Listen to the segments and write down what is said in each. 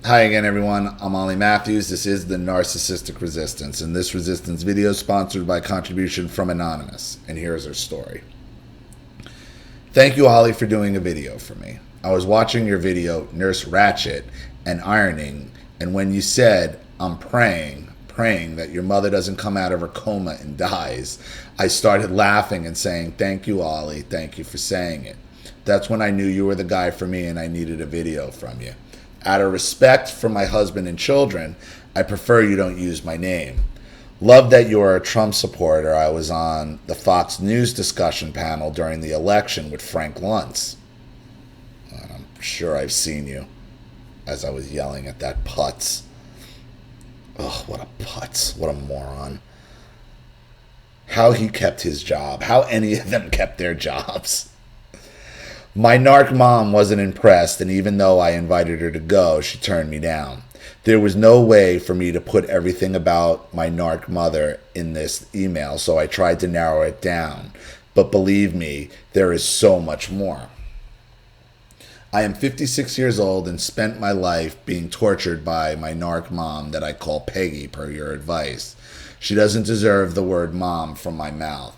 Hi again, everyone. I'm Ollie Matthews. This is the Narcissistic Resistance, and this resistance video is sponsored by a contribution from Anonymous. And here's her story. Thank you, Ollie, for doing a video for me. I was watching your video, Nurse Ratchet, and ironing, and when you said, I'm praying that your mother doesn't come out of her coma and dies, I started laughing and saying, thank you, Ollie. Thank you for saying it. That's when I knew you were the guy for me and I needed a video from you. Out of respect for my husband and children, I prefer you don't use my name. Love that you're a Trump supporter. I was on the Fox News discussion panel during the election with Frank Luntz. And I'm sure I've seen you as I was yelling at that putz. Ugh, what a putz. What a moron. How he kept his job. How any of them kept their jobs. My narc mom wasn't impressed, and even though I invited her to go, she turned me down. There was no way for me to put everything about my narc mother in this email, so I tried to narrow it down. But believe me, there is so much more. I am 56 years old and spent my life being tortured by my narc mom that I call Peggy per your advice. She doesn't deserve the word mom from my mouth.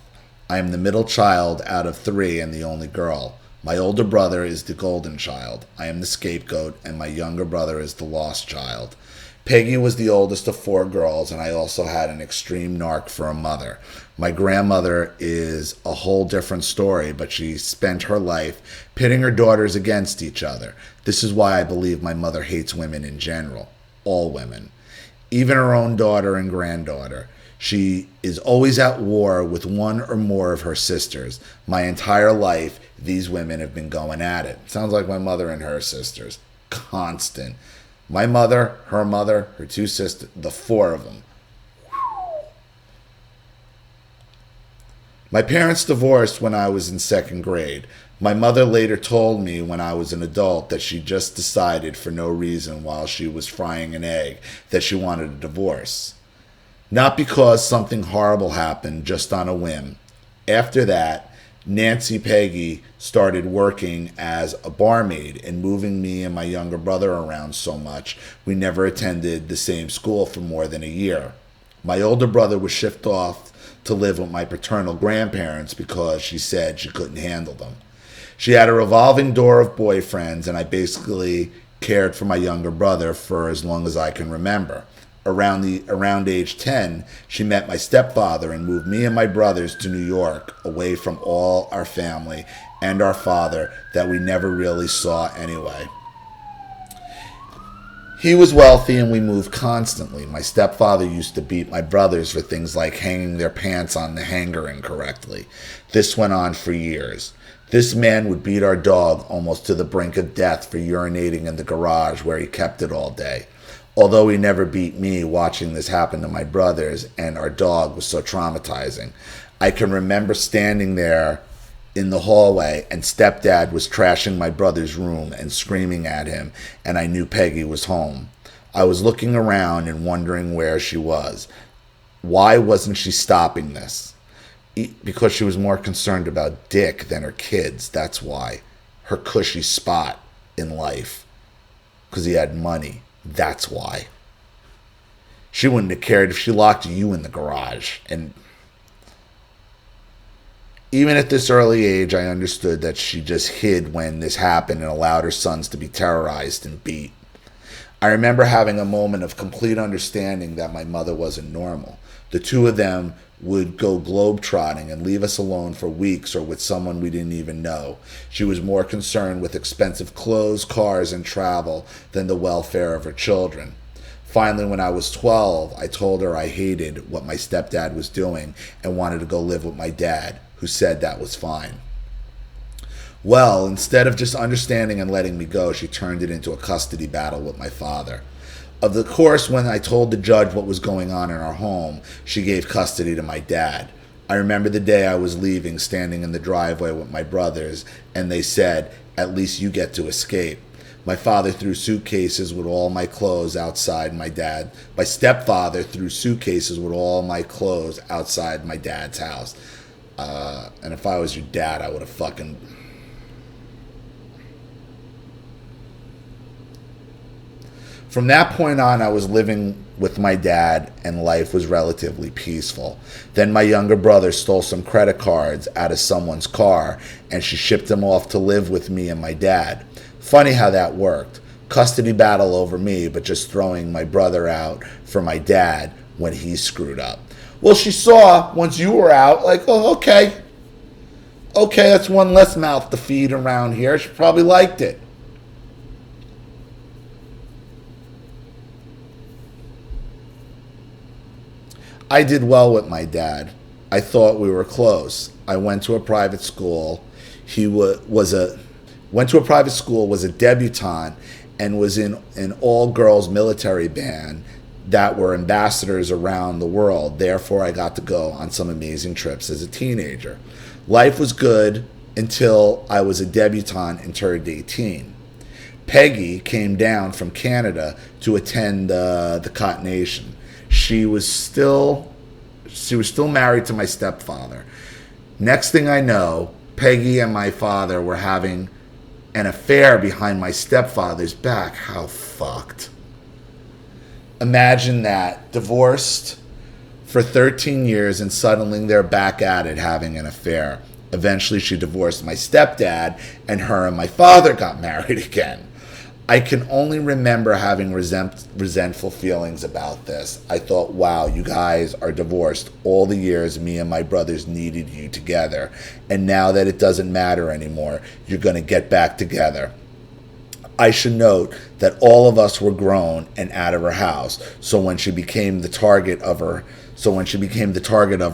I am the middle child out of 3 and the only girl. My older brother is the golden child. I am the scapegoat, and my younger brother is the lost child. Peggy was the oldest of 4 girls, and I also had an extreme narc for a mother. My grandmother is a whole different story, but she spent her life pitting her daughters against each other. This is why I believe my mother hates women in general. All women. Even her own daughter and granddaughter. She is always at war with one or more of her sisters. My entire life, these women have been going at it. Sounds like my mother and her sisters. Constant. My mother, her 2 sisters, the 4 of them. My parents divorced when I was in 2nd grade. My mother later told me when I was an adult that she just decided for no reason while she was frying an egg that she wanted a divorce. Not because something horrible happened, just on a whim. After that, Nancy Peggy started working as a barmaid and moving me and my younger brother around so much we never attended the same school for more than a year. My older brother was shipped off to live with my paternal grandparents because she said she couldn't handle them. She had a revolving door of boyfriends, and I basically cared for my younger brother for as long as I can remember. Around age 10, she met my stepfather and moved me and my brothers to New York, away from all our family and our father that we never really saw anyway. He was wealthy and we moved constantly. My stepfather used to beat my brothers for things like hanging their pants on the hanger incorrectly. This went on for years. This man would beat our dog almost to the brink of death for urinating in the garage where he kept it all day. Although he never beat me, watching this happen to my brothers and our dog was so traumatizing. I can remember standing there in the hallway and stepdad was trashing my brother's room and screaming at him, and I knew Peggy was home. I was looking around and wondering where she was. Why wasn't she stopping this? Because she was more concerned about Dick than her kids, that's why. Her cushy spot in life. Because he had money. That's why. She wouldn't have cared if she locked you in the garage. And even at this early age, I understood that she just hid when this happened and allowed her sons to be terrorized and beat. I remember having a moment of complete understanding that my mother wasn't normal. The 2 of them would go globetrotting and leave us alone for weeks or with someone we didn't even know. She was more concerned with expensive clothes, cars, and travel than the welfare of her children. Finally, when I was 12, I told her I hated what my stepdad was doing and wanted to go live with my dad, who said that was fine. Well, instead of just understanding and letting me go, she turned it into a custody battle with my father. Of the course, when I told the judge what was going on in our home, she gave custody to my dad. I remember the day I was leaving, standing in the driveway with my brothers, and they said, at least you get to escape. My father threw suitcases with all my clothes outside my stepfather threw suitcases with all my clothes outside my dad's house. And if I was your dad, I would have fucking... From that point on, I was living with my dad, and life was relatively peaceful. Then my younger brother stole some credit cards out of someone's car, and she shipped them off to live with me and my dad. Funny how that worked. Custody battle over me, but just throwing my brother out for my dad when he screwed up. Well, she saw, once you were out, like, oh, okay, that's one less mouth to feed around here. She probably liked it. I did well with my dad. I thought we were close. I went to a private school. He was a debutante, and was in an all-girls military band that were ambassadors around the world. Therefore, I got to go on some amazing trips as a teenager. Life was good until I was a debutante and turned 18. Peggy came down from Canada to attend the Cottonation. She was still married to my stepfather. Next thing I know, Peggy and my father were having an affair behind my stepfather's back. How fucked. Imagine that. Divorced for 13 years and suddenly they're back at it having an affair. Eventually she divorced my stepdad, and her and my father got married again. I can only remember having resentful feelings about this. I thought, wow, you guys are divorced all the years me and my brothers needed you together. And now that it doesn't matter anymore, you're going to get back together. I should note that all of us were grown and out of her house. So when she became the target of her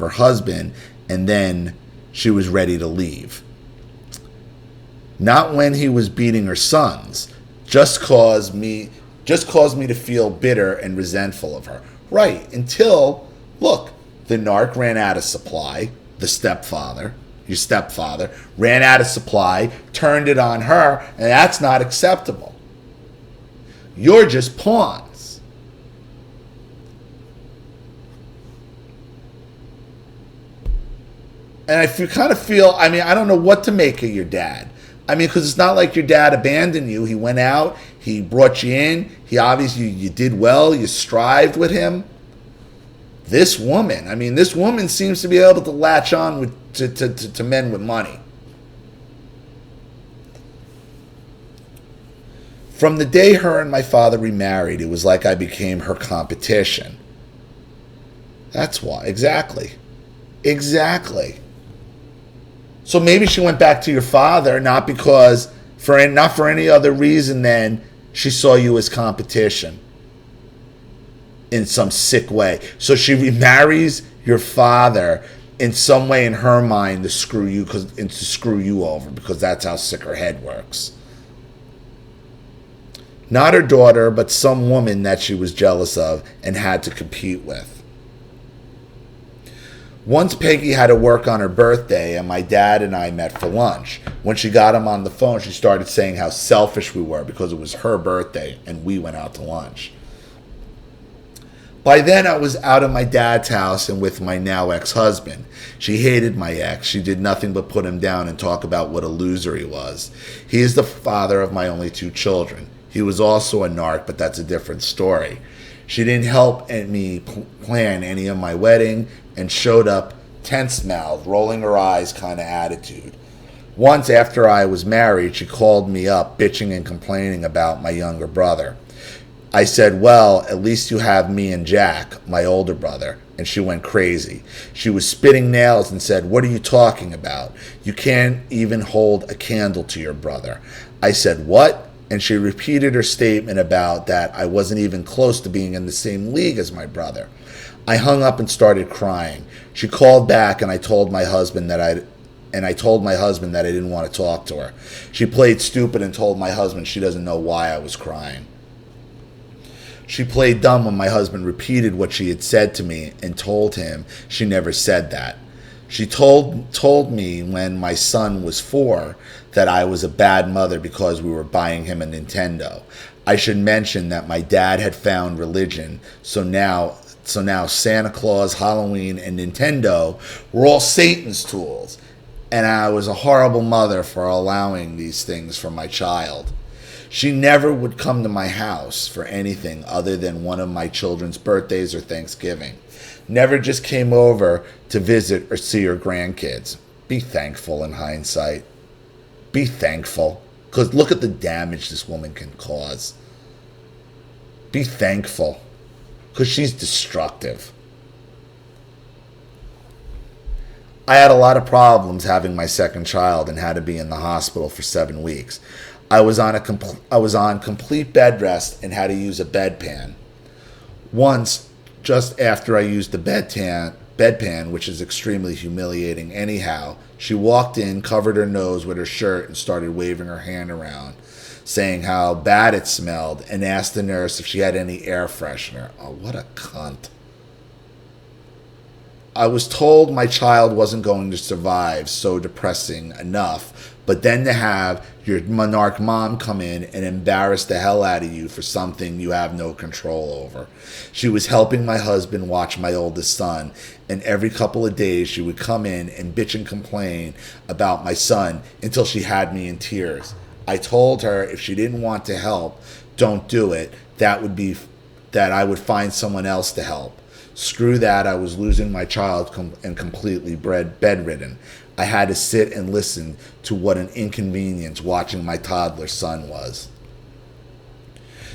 husband, and then she was ready to leave. Not when he was beating her sons. Just caused me to feel bitter and resentful of her. Right, until, look, the narc ran out of supply, your stepfather, ran out of supply, turned it on her, and that's not acceptable. You're just pawns. And I feel, I don't know what to make of your dad. Because it's not like your dad abandoned you. He went out, he brought you in, you did well, you strived with him. This woman seems to be able to latch on to men with money. From the day her and my father remarried, it was like I became her competition. That's why. Exactly. So maybe she went back to your father, not for any other reason than she saw you as competition in some sick way. So she remarries your father in some way in her mind to screw you over, because that's how sick her head works. Not her daughter, but some woman that she was jealous of and had to compete with. Once Peggy had to work on her birthday, and my dad and I met for lunch. When she got him on the phone, she started saying how selfish we were because it was her birthday and we went out to lunch. By then, I was out of my dad's house and with my now ex-husband. She hated my ex. She did nothing but put him down and talk about what a loser he was. He is the father of my only 2 children. He was also a narc, but that's a different story. She didn't help me plan any of my wedding and showed up tense-mouthed, rolling her eyes kind of attitude. Once after I was married, she called me up, bitching and complaining about my younger brother. I said, well, at least you have me and Jack, my older brother. And she went crazy. She was spitting nails and said, what are you talking about? You can't even hold a candle to your brother. I said, what? And she repeated her statement about that I wasn't even close to being in the same league as my brother. I hung up and started crying. She called back, and I told my husband that I didn't want to talk to her. She played stupid and told my husband she doesn't know why I was crying. She played dumb when my husband repeated what she had said to me and told him she never said that. She told me when my son was 4 that I was a bad mother because we were buying him a Nintendo. I should mention that my dad had found religion, so now Santa Claus, Halloween, and Nintendo were all Satan's tools, and I was a horrible mother for allowing these things for my child. She never would come to my house for anything other than one of my children's birthdays or Thanksgiving. Never just came over to visit or see her grandkids. Be thankful in hindsight. Be thankful. Because look at the damage this woman can cause. Be thankful. Because she's destructive. I had a lot of problems having my second child and had to be in the hospital for 7 weeks. I was on complete bed rest and had to use a bedpan. Once, just after I used the bedpan, which is extremely humiliating anyhow, she walked in, covered her nose with her shirt, and started waving her hand around, saying how bad it smelled, and asked the nurse if she had any air freshener. Oh, what a cunt. I was told my child wasn't going to survive, so depressing enough, but then to have your monarch mom come in and embarrass the hell out of you for something you have no control over. She was helping my husband watch my oldest son, and every couple of days she would come in and bitch and complain about my son until she had me in tears. I told her if she didn't want to help, don't do it. That I would find someone else to help. Screw that, I was losing my child and completely bedridden. I had to sit and listen to what an inconvenience watching my toddler son was.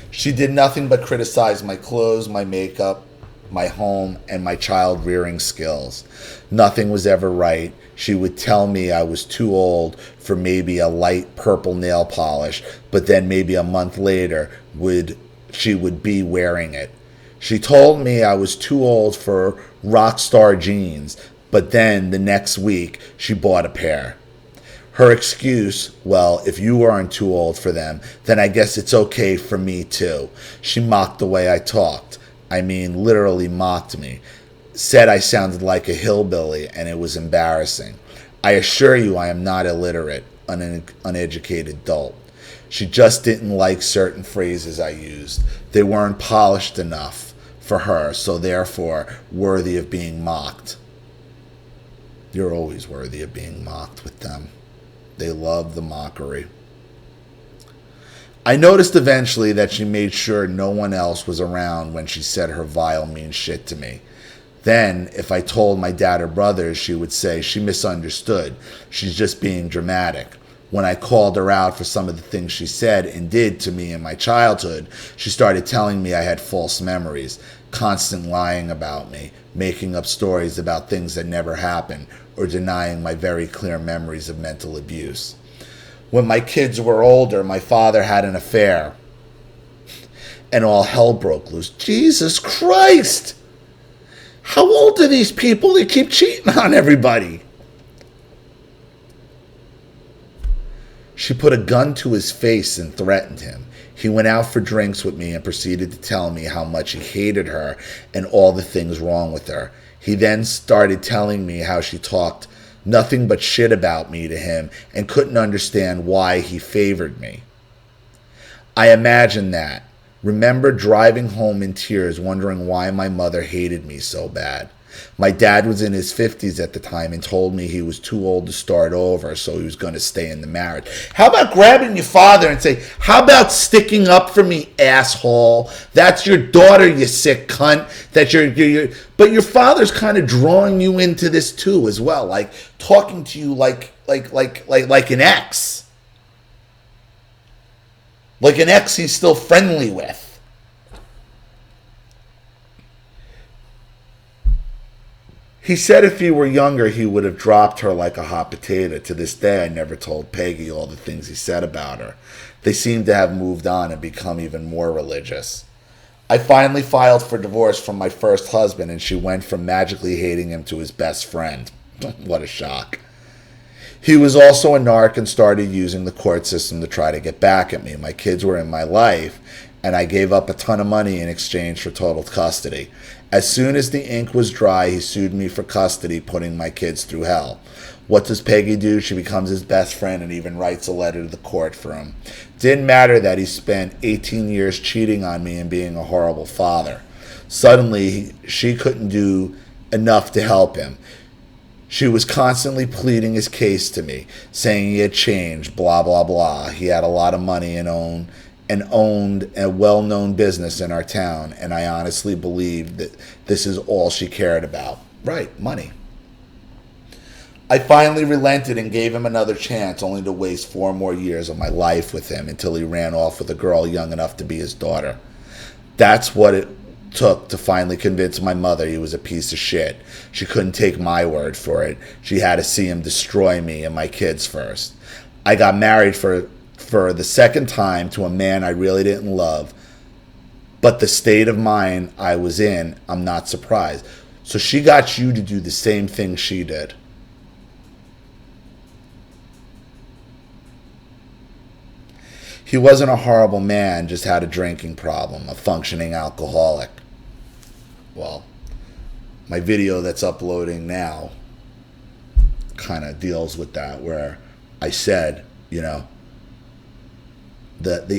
She did nothing but criticize my clothes, my makeup, my home, and my child rearing skills. Nothing was ever right. She would tell me I was too old for maybe a light purple nail polish, but then maybe a month later she would be wearing it. She told me I was too old for rock star jeans, but then the next week she bought a pair. Her excuse, well, if you aren't too old for them, then I guess it's okay for me too. She mocked the way I talked. I mean, literally mocked me. Said I sounded like a hillbilly, and it was embarrassing. I assure you I am not illiterate, uneducated adult. She just didn't like certain phrases I used. They weren't polished enough for her, so therefore worthy of being mocked. You're always worthy of being mocked with them. They love the mockery. I noticed eventually that she made sure no one else was around when she said her vile, mean shit to me. Then, if I told my dad or brothers, she would say she misunderstood. She's just being dramatic. When I called her out for some of the things she said and did to me in my childhood, she started telling me I had false memories, constant lying about me, making up stories about things that never happened, or denying my very clear memories of mental abuse. When my kids were older, my father had an affair, and all hell broke loose. Jesus Christ! How old are these people? They keep cheating on everybody. She put a gun to his face and threatened him. He went out for drinks with me and proceeded to tell me how much he hated her and all the things wrong with her. He then started telling me how she talked nothing but shit about me to him and couldn't understand why he favored me. I imagined that. Remember driving home in tears, wondering why my mother hated me so bad. My dad was in his 50s at the time and told me he was too old to start over, so he was going to stay in the marriage. How about grabbing your father and say, how about sticking up for me, asshole? That's your daughter, you sick cunt. But your father's kind of drawing you into this too as well, like talking to you like an ex. Like an ex he's still friendly with. He said if he were younger, he would have dropped her like a hot potato. To this day, I never told Peggy all the things he said about her. They seem to have moved on and become even more religious. I finally filed for divorce from my first husband, and she went from magically hating him to his best friend. What a shock. He was also a narc and started using the court system to try to get back at me. My kids were in my life, and I gave up a ton of money in exchange for total custody. As soon as the ink was dry, he sued me for custody, putting my kids through hell. What does Peggy do? She becomes his best friend and even writes a letter to the court for him. Didn't matter that he spent 18 years cheating on me and being a horrible father. Suddenly, she couldn't do enough to help him. She was constantly pleading his case to me, saying he had changed, blah, blah, blah. He had a lot of money and owned and owned a well-known business in our town, and I honestly believed that this is all she cared about. Right, money. I finally relented and gave him another chance, only to waste 4 more years of my life with him until he ran off with a girl young enough to be his daughter. That's what it took to finally convince my mother he was a piece of shit. She couldn't take my word for it. She had to see him destroy me and my kids first. I got married for the second time to a man I really didn't love, but the state of mind I was in, I'm not surprised. So she got you to do the same thing she did. He wasn't a horrible man, just had a drinking problem, a functioning alcoholic. Well, my video that's uploading now kind of deals with that, where I said, the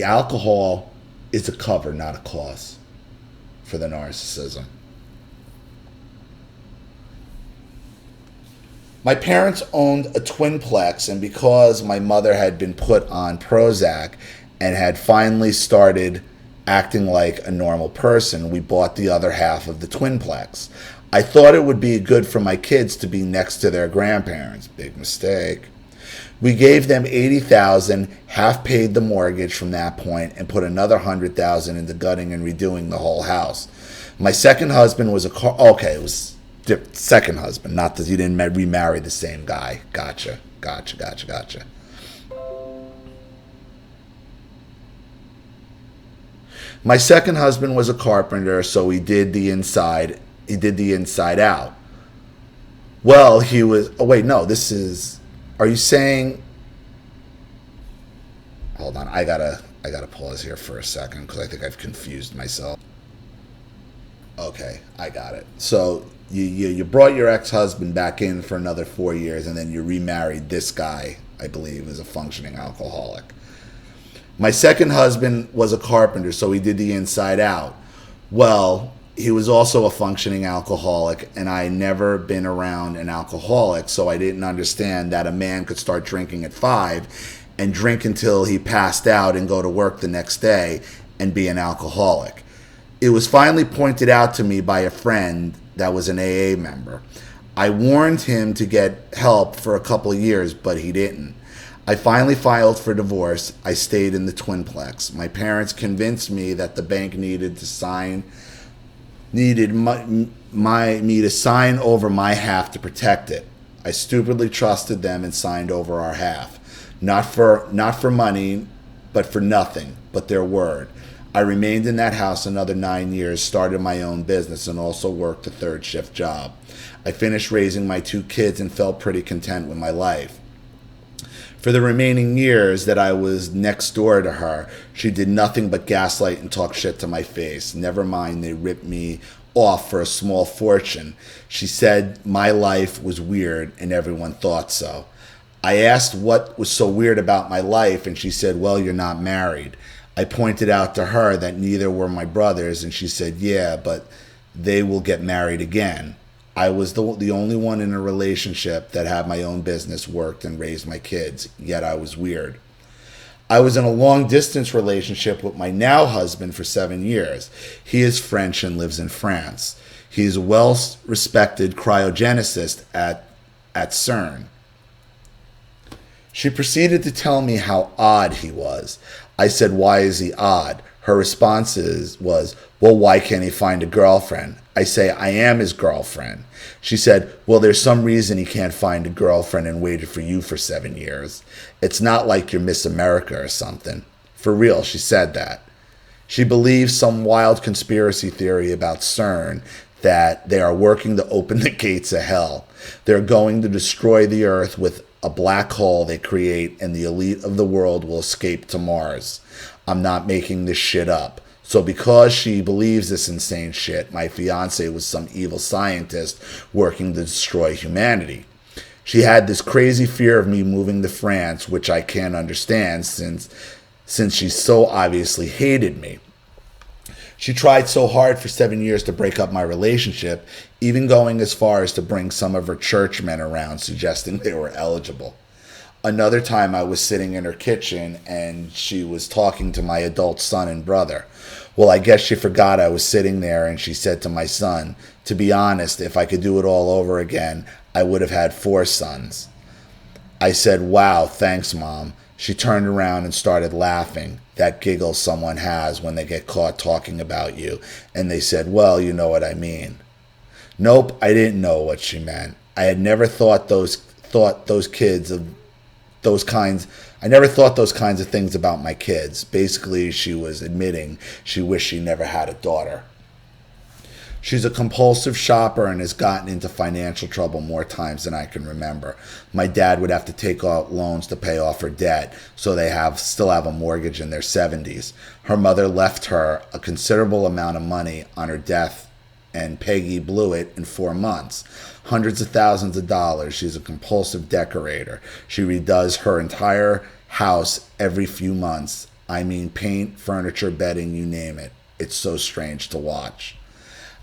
alcohol is a cover, not a cause for the narcissism. My parents owned a twin plex, and because my mother had been put on Prozac and had finally started acting like a normal person, we bought the other half of the twin plex. I thought it would be good for my kids to be next to their grandparents. Big mistake. We gave them $80,000, half paid the mortgage from that point, and put another $100,000 into gutting and redoing the whole house. My second husband was it was second husband, not that you didn't remarry the same guy. Gotcha. My second husband was a carpenter, so he did the inside out. Well, he was, are you saying, hold on, I gotta pause here for a second because I think I've confused myself. Okay, I got it. So you brought your ex-husband back in for another 4 years, and then you remarried this guy, I believe, is a functioning alcoholic. My second husband was a carpenter, so he did the inside out. Well, he was also a functioning alcoholic, and I never been around an alcoholic, so I didn't understand that a man could start drinking at 5 and drink until he passed out and go to work the next day and be an alcoholic. It was finally pointed out to me by a friend that was an AA member. I warned him to get help for a couple of years, but he didn't. I finally filed for divorce. I stayed in the twinplex. My parents convinced me that the bank needed me to sign over my half to protect it. I stupidly trusted them and signed over our half. Not for money, but for nothing but their word. I remained in that house another 9 years, started my own business, and also worked a third shift job. I finished raising my 2 kids and felt pretty content with my life. For the remaining years that I was next door to her, she did nothing but gaslight and talk shit to my face. Never mind, they ripped me off for a small fortune. She said my life was weird and everyone thought so. I asked what was so weird about my life, and she said, well, you're not married. I pointed out to her that neither were my brothers, and she said, yeah, but they will get married again. I was the only one in a relationship that had my own business, worked, and raised my kids, yet I was weird. I was in a long-distance relationship with my now husband for 7 years. He is French and lives in France. He is a well-respected cryogenicist at CERN. She proceeded to tell me how odd he was. I said, why is he odd? Her response was, well, why can't he find a girlfriend? I say, I am his girlfriend. She said, well, there's some reason he can't find a girlfriend and waited for you for 7 years. It's not like you're Miss America or something. For real, she said that. She believes some wild conspiracy theory about CERN that they are working to open the gates of hell. They're going to destroy the earth with a black hole they create, and the elite of the world will escape to Mars. I'm not making this shit up. So because she believes this insane shit, my fiance was some evil scientist working to destroy humanity. She had this crazy fear of me moving to France, which I can't understand since she so obviously hated me. She tried so hard for 7 years to break up my relationship, even going as far as to bring some of her churchmen around, suggesting they were eligible. Another time I was sitting in her kitchen and she was talking to my adult son and brother. Well, I guess she forgot I was sitting there, and she said to my son, to be honest, if I could do it all over again, I would have had 4 sons. I said, wow, thanks, Mom. She turned around and started laughing. That giggle someone has when they get caught talking about you. And they said, well, you know what I mean. Nope, I didn't know what she meant. I had never thought those kinds of things about my kids. Basically, she was admitting she wished she never had a daughter. She's a compulsive shopper and has gotten into financial trouble more times than I can remember. My dad would have to take out loans to pay off her debt, so they still have a mortgage in their 70s. Her mother left her a considerable amount of money on her death, and Peggy blew it in 4 months. Hundreds of thousands of dollars. She's a compulsive decorator. She redoes her entire house every few months. I mean, paint, furniture, bedding, you name it. It's so strange to watch.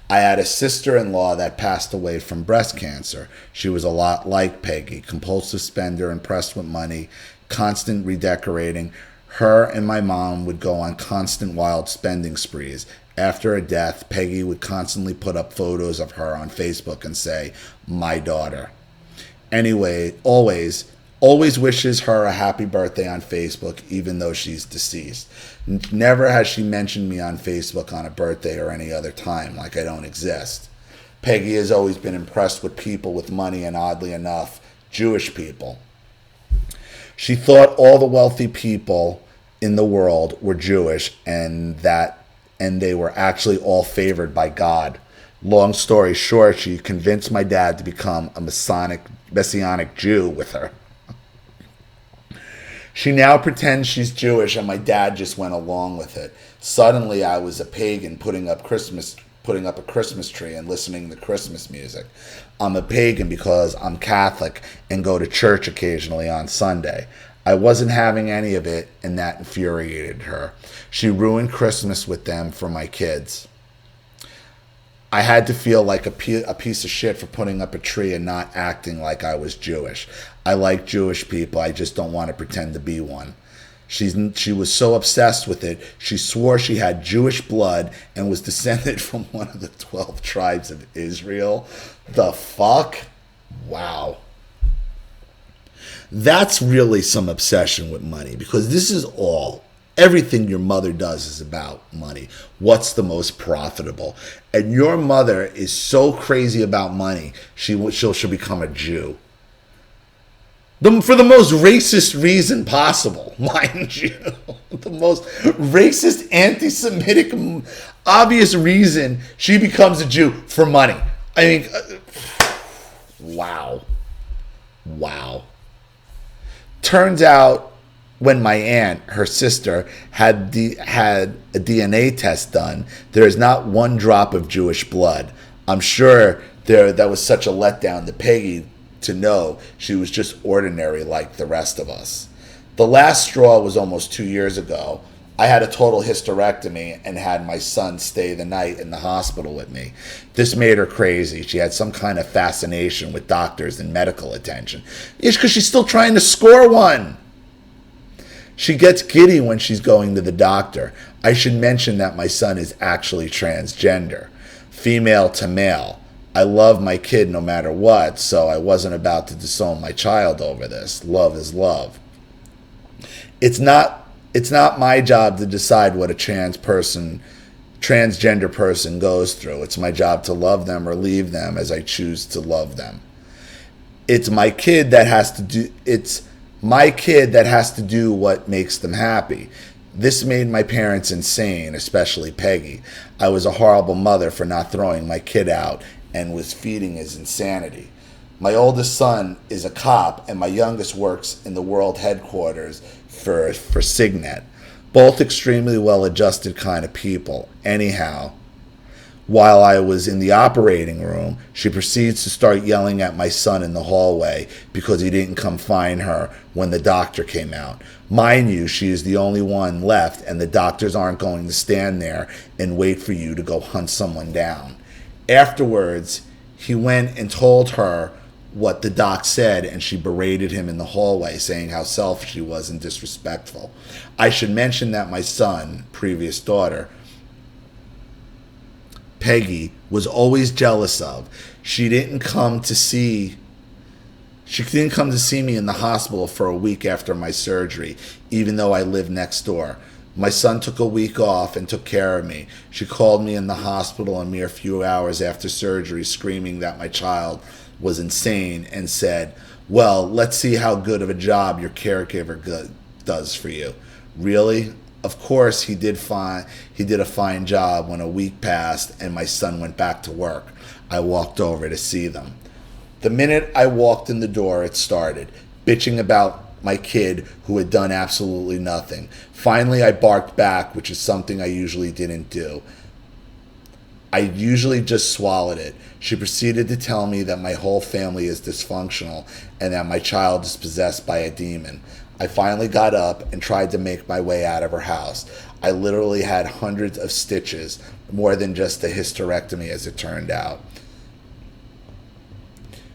I had a sister-in-law that passed away from breast cancer. She was a lot like Peggy, compulsive spender, impressed with money, constant redecorating. Her and my mom would go on constant wild spending sprees. After her death, Peggy would constantly put up photos of her on Facebook and say, my daughter. Anyway, always wishes her a happy birthday on Facebook, even though she's deceased. Never has she mentioned me on Facebook on a birthday or any other time, like I don't exist. Peggy has always been impressed with people with money, and oddly enough, Jewish people. She thought all the wealthy people in the world were Jewish, and they were actually all favored by God. Long story short, she convinced my dad to become a Messianic Jew with her. She now pretends she's Jewish, and my dad just went along with it. Suddenly, I was a pagan putting up a Christmas tree and listening to Christmas music. I'm a pagan because I'm Catholic and go to church occasionally on Sunday. I wasn't having any of it, and that infuriated her. She ruined Christmas with them for my kids. I had to feel like a piece of shit for putting up a tree and not acting like I was Jewish. I like Jewish people. I just don't want to pretend to be one. She was so obsessed with it, she swore she had Jewish blood and was descended from one of the 12 tribes of Israel. The fuck? Wow. That's really some obsession with money, because this is everything your mother does is about money. What's the most profitable? And your mother is so crazy about money, she'll become a Jew. For the most racist reason possible, mind you. The most racist, anti-Semitic, obvious reason she becomes a Jew, for money. I mean, wow. Turns out, when my aunt, her sister, had a DNA test done, there is not one drop of Jewish blood. I'm sure that was such a letdown to Peggy to know she was just ordinary like the rest of us. The last straw was almost 2 years ago. I had a total hysterectomy and had my son stay the night in the hospital with me. This made her crazy. She had some kind of fascination with doctors and medical attention. It's because she's still trying to score one. She gets giddy when she's going to the doctor. I should mention that my son is actually transgender, female to male. I love my kid no matter what, so I wasn't about to disown my child over this. Love is love. It's not my job to decide what a transgender person goes through. It's my job to love them or leave them as I choose to love them. It's my kid that has to do what makes them happy. This made my parents insane, especially Peggy. I was a horrible mother for not throwing my kid out and was feeding his insanity. My oldest son is a cop, and my youngest works in the world headquarters for Signet. Both extremely well-adjusted kind of people. Anyhow, while I was in the operating room, she proceeds to start yelling at my son in the hallway because he didn't come find her when the doctor came out. Mind you, she is the only one left, and the doctors aren't going to stand there and wait for you to go hunt someone down. Afterwards, he went and told her what the doc said, and she berated him in the hallway, saying how selfish he was and disrespectful. I should mention that my son, previous daughter, Peggy, was always jealous of. She didn't come to see me in the hospital for a week after my surgery, even though I lived next door. My son took a week off and took care of me. She called me in the hospital a mere few hours after surgery, screaming that my child was insane, and said, "Well, let's see how good of a job your caregiver does for you." Really? Of course he did a fine job when a week passed and my son went back to work. I walked over to see them. The minute I walked in the door, it started, bitching about my kid who had done absolutely nothing. Finally, I barked back, which is something I usually didn't do. I usually just swallowed it. She proceeded to tell me that my whole family is dysfunctional and that my child is possessed by a demon. I finally got up and tried to make my way out of her house. I literally had hundreds of stitches, more than just a hysterectomy as it turned out.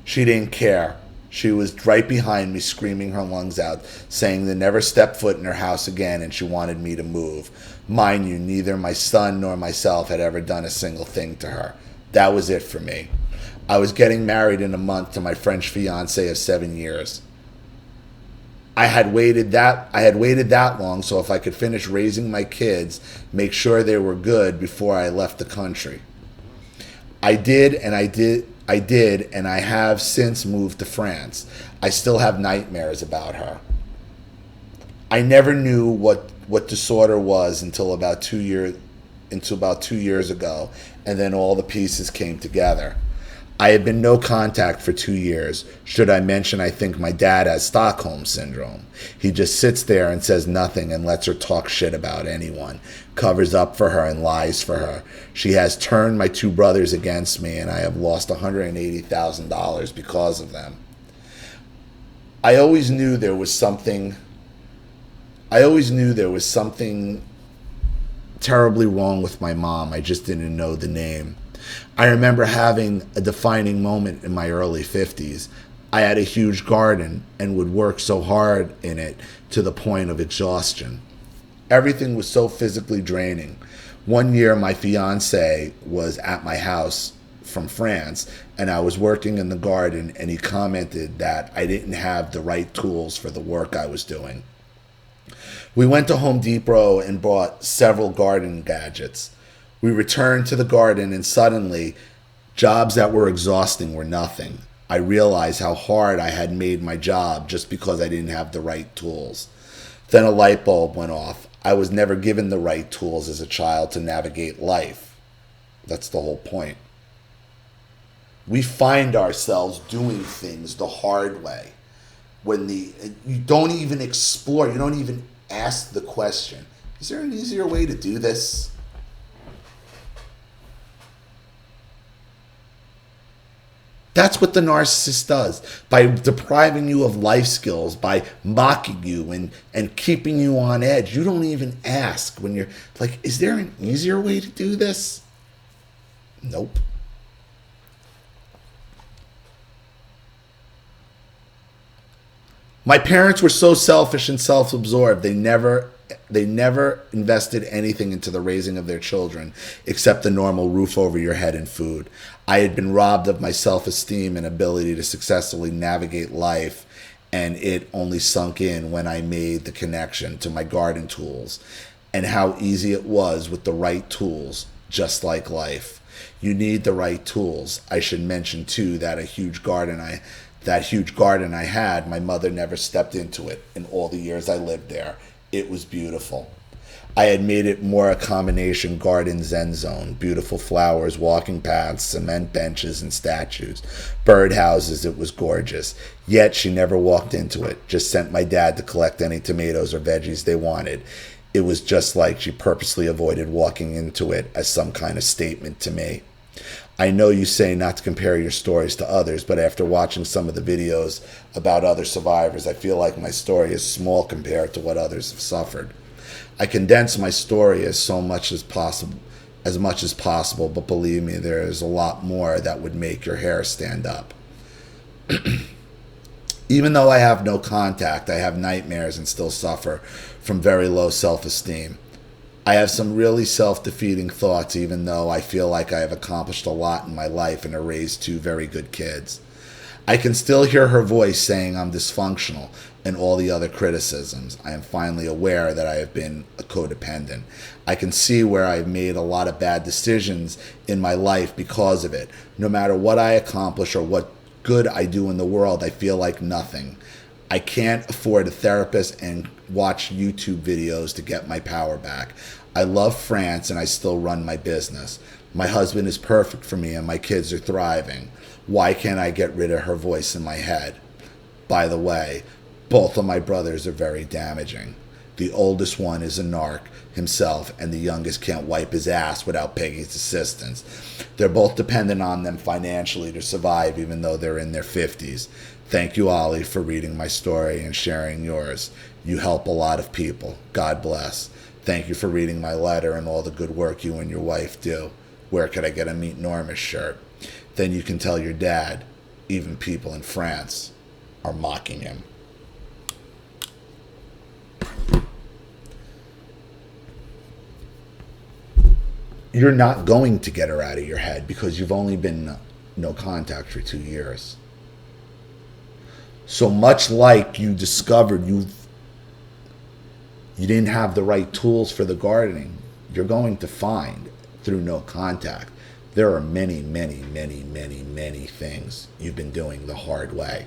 She didn't care. She was right behind me, screaming her lungs out, saying to never step foot in her house again, and she wanted me to move. Mind you, neither my son nor myself had ever done a single thing to her. That was it for me. I was getting married in a month to my French fiancé of 7 years. I had waited that long so if I could finish raising my kids, make sure they were good before I left the country. I did, and I have since moved to France. I still have nightmares about her. I never knew what disorder was until about 2 years ago, and then all the pieces came together. I had been no contact for 2 years. Should I mention I think my dad has Stockholm Syndrome. He just sits there and says nothing and lets her talk shit about anyone, covers up for her and lies for her. She has turned my 2 brothers against me, and I have lost $180,000 because of them. I always knew there was something terribly wrong with my mom. I just didn't know the name. I remember having a defining moment in my early 50s. I had a huge garden and would work so hard in it to the point of exhaustion. Everything was so physically draining. One year, my fiancé was at my house from France, and I was working in the garden, and he commented that I didn't have the right tools for the work I was doing. We went to Home Depot and bought several garden gadgets. We returned to the garden, and suddenly, jobs that were exhausting were nothing. I realized how hard I had made my job just because I didn't have the right tools. Then a light bulb went off. I was never given the right tools as a child to navigate life. That's the whole point. We find ourselves doing things the hard way. You don't even explore, you don't even ask the question, is there an easier way to do this? That's what the narcissist does. By depriving you of life skills, by mocking you and keeping you on edge. You don't even ask when you're like, is there an easier way to do this? Nope. My parents were so selfish and self-absorbed. They never invested anything into the raising of their children except the normal roof over your head and food. I had been robbed of my self-esteem and ability to successfully navigate life, and it only sunk in when I made the connection to my garden tools and how easy it was with the right tools, just like life. You need the right tools. I should mention too that huge garden I had, my mother never stepped into it in all the years I lived there. It was beautiful. I had made it more a combination garden zen zone, beautiful flowers, walking paths, cement benches and statues, birdhouses. It was gorgeous. Yet she never walked into it, just sent my dad to collect any tomatoes or veggies they wanted. It was just like she purposely avoided walking into it as some kind of statement to me. I know you say not to compare your stories to others, but after watching some of the videos about other survivors, I feel like my story is small compared to what others have suffered. I condense my story as much as possible, but believe me, there is a lot more that would make your hair stand up. Even though I have no contact, I have nightmares and still suffer from very low self-esteem. I have some really self-defeating thoughts, even though I feel like I have accomplished a lot in my life and have raised two very good kids. I can still hear her voice saying I'm dysfunctional and all the other criticisms. I am finally aware that I have been a codependent. I can see where I've made a lot of bad decisions in my life because of it. No matter what I accomplish or what good I do in the world, I feel like nothing. I can't afford a therapist and watch YouTube videos to get my power back. I love France and I still run my business. My husband is perfect for me and my kids are thriving. Why can't I get rid of her voice in my head? By the way, both of my brothers are very damaging. The oldest one is a narc himself, and the youngest can't wipe his ass without Peggy's assistance. They're both dependent on them financially to survive, even though they're in their 50s. Thank you, Ollie, for reading my story and sharing yours. You help a lot of people. God bless. Thank you for reading my letter and all the good work you and your wife do. Where could I get a Meet Normus shirt? Then you can tell your dad, even people in France are mocking him. You're not going to get her out of your head because you've only been no contact for 2 years. So much like you discovered you didn't have the right tools for the gardening, you're going to find through no contact, there are many, many, many, many, many things you've been doing the hard way.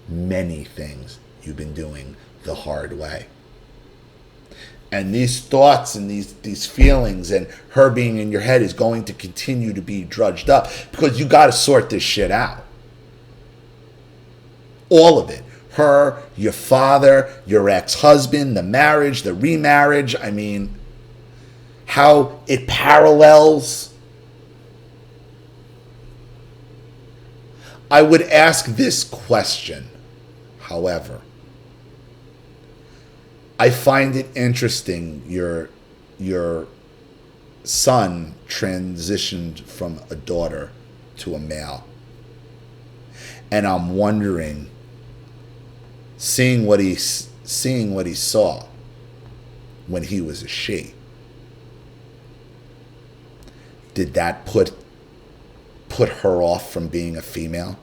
Many things you've been doing the hard way. And these thoughts and these feelings and her being in your head is going to continue to be drudged up because you got to sort this shit out. All of it. Her, your father, your ex-husband, the marriage, the remarriage. I mean, how it parallels. I would ask this question, however. I find it interesting your son transitioned from a daughter to a male. And I'm wondering, seeing what he saw when he was a she, did that put her off from being a female?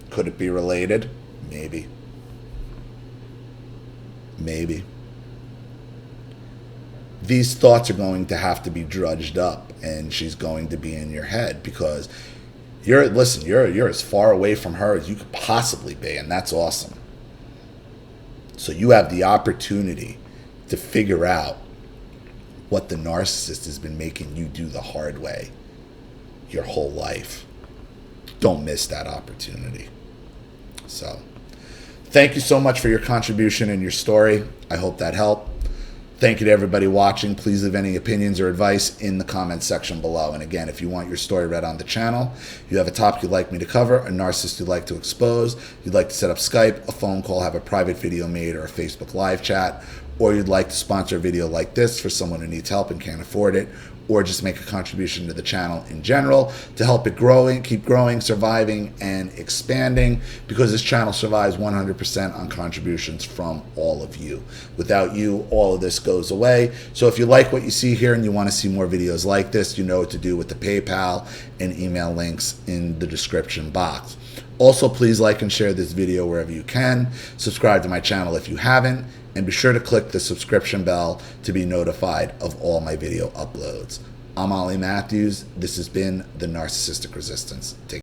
Could it be related? Maybe. Maybe. These thoughts are going to have to be drudged up, and she's going to be in your head because you're as far away from her as you could possibly be, and that's awesome. So you have the opportunity to figure out what the narcissist has been making you do the hard way your whole life. Don't miss that opportunity. So, thank you so much for your contribution and your story. I hope that helped. Thank you to everybody watching. Please leave any opinions or advice in the comments section below. And again, if you want your story read on the channel, you have a topic you'd like me to cover, a narcissist you'd like to expose, you'd like to set up Skype, a phone call, have a private video made, or a Facebook live chat, or you'd like to sponsor a video like this for someone who needs help and can't afford it, or just make a contribution to the channel in general to help it growing, keep growing, surviving, and expanding, because this channel survives 100% on contributions from all of you. Without you, all of this goes away. So if you like what you see here and you want to see more videos like this, you know what to do with the PayPal and email links in the description box. Also, please like and share this video wherever you can. Subscribe to my channel if you haven't, and be sure to click the subscription bell to be notified of all my video uploads. I'm Ollie Matthews. This has been The Narcissistic Resistance. Take